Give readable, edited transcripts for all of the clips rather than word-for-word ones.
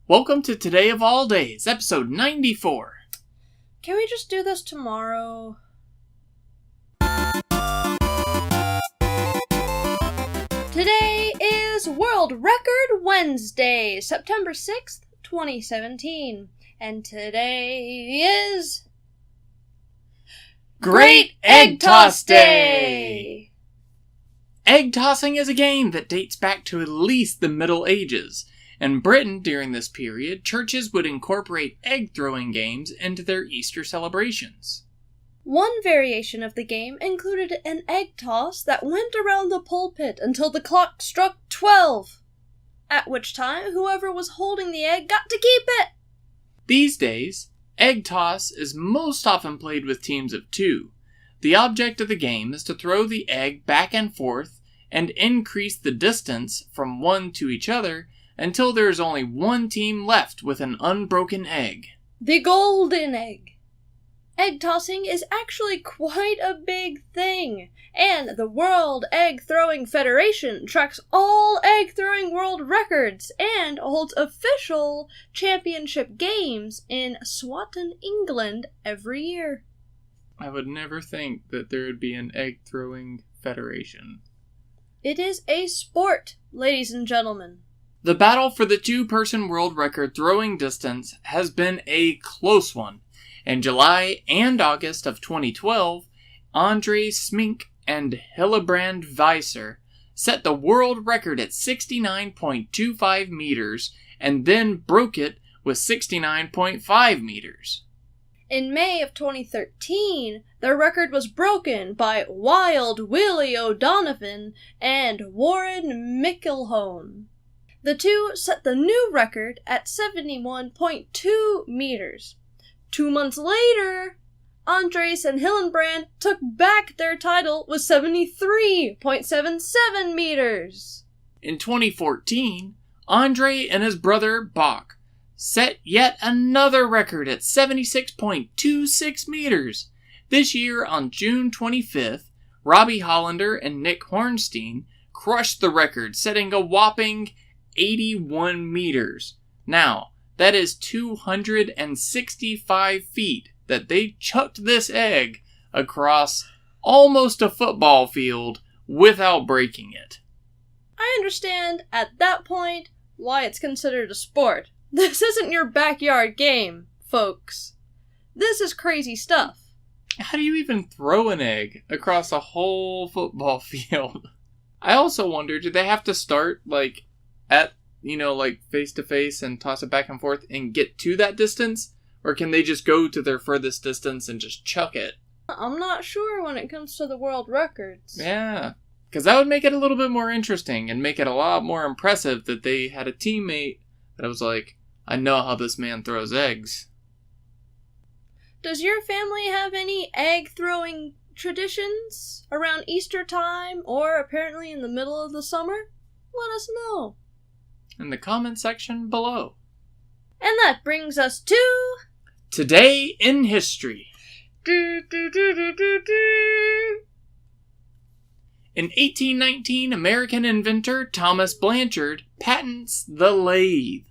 Welcome to Today of All Days, episode 94. Can we just do this tomorrow? Today is World Record Wednesday, September 6th, 2017. And today is... Great Egg Toss Day! Egg tossing is a game that dates back to at least the Middle Ages. In Britain, during this period, churches would incorporate egg-throwing games into their Easter celebrations. One variation of the game included an egg toss that went around the pulpit until the clock struck 12, at which time whoever was holding the egg got to keep it. These days, egg toss is most often played with teams of two. The object of the game is to throw the egg back and forth and increase the distance from one to each other until there is only one team left with an unbroken egg. The golden egg. Egg tossing is actually quite a big thing, and the World Egg Throwing Federation tracks all egg throwing world records and holds official championship games in Swatton, England every year. I would never think that there would be an egg throwing federation. It is a sport, ladies and gentlemen. The battle for the two-person world record throwing distance has been a close one. In July and August of 2012, Andre Smink and Hillebrand Weiser set the world record at 69.25 meters and then broke it with 69.5 meters. In May of 2013, their record was broken by Wild Willie O'Donovan and Warren Mickelhone. The two set the new record at 71.2 meters. 2 months later, Andres and Hillenbrand took back their title with 73.77 meters. In 2014, Andre and his brother Bach set yet another record at 76.26 meters. This year, on June 25th, Robbie Hollander and Nick Hornstein crushed the record, setting a whopping 81 meters. Now, that is 265 feet that they chucked this egg across almost a football field without breaking it. I understand at that point why it's considered a sport. This isn't your backyard game, folks. This is crazy stuff. How do you even throw an egg across a whole football field? I also wonder, do they have to start, at, face to face and toss it back and forth and get to that distance? Or can they just go to their furthest distance and just chuck it? I'm not sure when it comes to the world records. Yeah, because that would make it a little bit more interesting and make it a lot more impressive that they had a teammate that was like, I know how this man throws eggs. Does your family have any egg-throwing traditions around Easter time or apparently in the middle of the summer? Let us know in the comment section below. And that brings us to... Today in History. In 1819, American inventor Thomas Blanchard patents the lathe.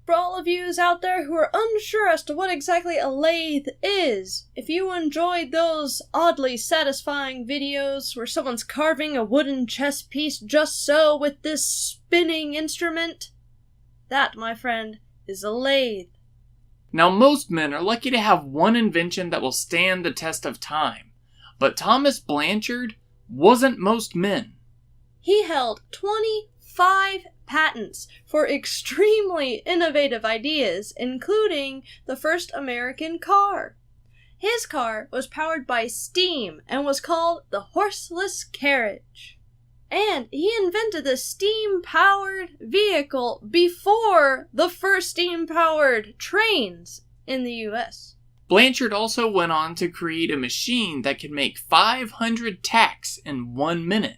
For all of yous out there who are unsure as to what exactly a lathe is, if you enjoyed those oddly satisfying videos where someone's carving a wooden chess piece just so with this spinning instrument, that, my friend, is a lathe. Now, most men are lucky to have one invention that will stand the test of time, but Thomas Blanchard wasn't most men. He held 25 patents for extremely innovative ideas, including the first American car. His car was powered by steam and was called the horseless carriage. And he invented the steam-powered vehicle before the first steam-powered trains in the U.S. Blanchard also went on to create a machine that could make 500 tacks in 1 minute.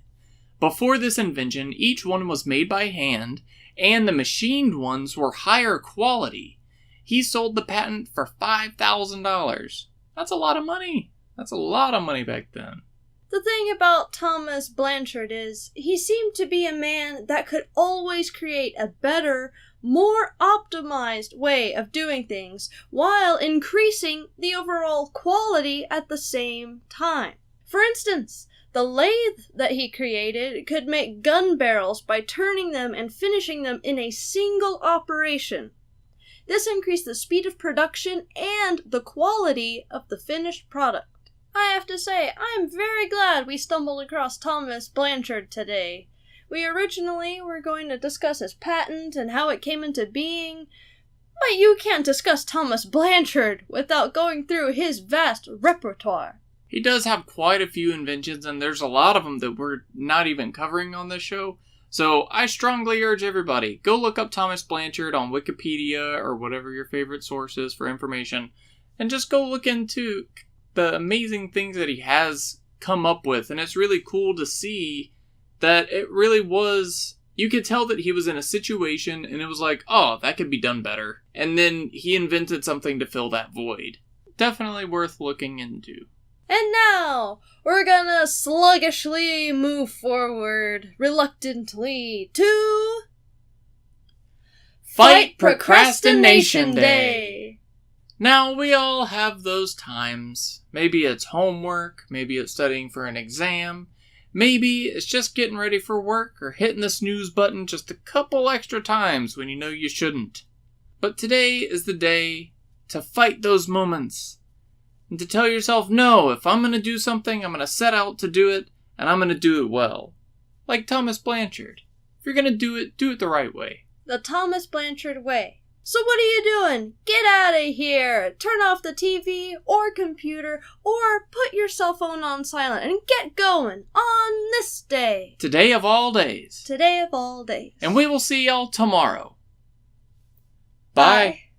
Before this invention, each one was made by hand, and the machined ones were higher quality. He sold the patent for $5,000. That's a lot of money. That's a lot of money back then. The thing about Thomas Blanchard is he seemed to be a man that could always create a better, more optimized way of doing things while increasing the overall quality at the same time. For instance, the lathe that he created could make gun barrels by turning them and finishing them in a single operation. This increased the speed of production and the quality of the finished product. I have to say, I'm very glad we stumbled across Thomas Blanchard today. We originally were going to discuss his patent and how it came into being, but you can't discuss Thomas Blanchard without going through his vast repertoire. He does have quite a few inventions, and there's a lot of them that we're not even covering on this show. So I strongly urge everybody, go look up Thomas Blanchard on Wikipedia or whatever your favorite source is for information, and just go look into the amazing things that he has come up with. And it's really cool to see that it really was, you could tell that he was in a situation and it was like, oh, that could be done better. And then he invented something to fill that void. Definitely worth looking into. And now, we're gonna sluggishly move forward, reluctantly, to... Fight Procrastination Day! Now, we all have those times. Maybe it's homework, maybe it's studying for an exam, maybe it's just getting ready for work or hitting the snooze button just a couple extra times when you know you shouldn't. But today is the day to fight those moments. And to tell yourself, no, if I'm going to do something, I'm going to set out to do it, and I'm going to do it well. Like Thomas Blanchard. If you're going to do it the right way. The Thomas Blanchard way. So what are you doing? Get out of here! Turn off the TV or computer, or put your cell phone on silent and get going on this day. Today of all days. Today of all days. And we will see y'all tomorrow. Bye.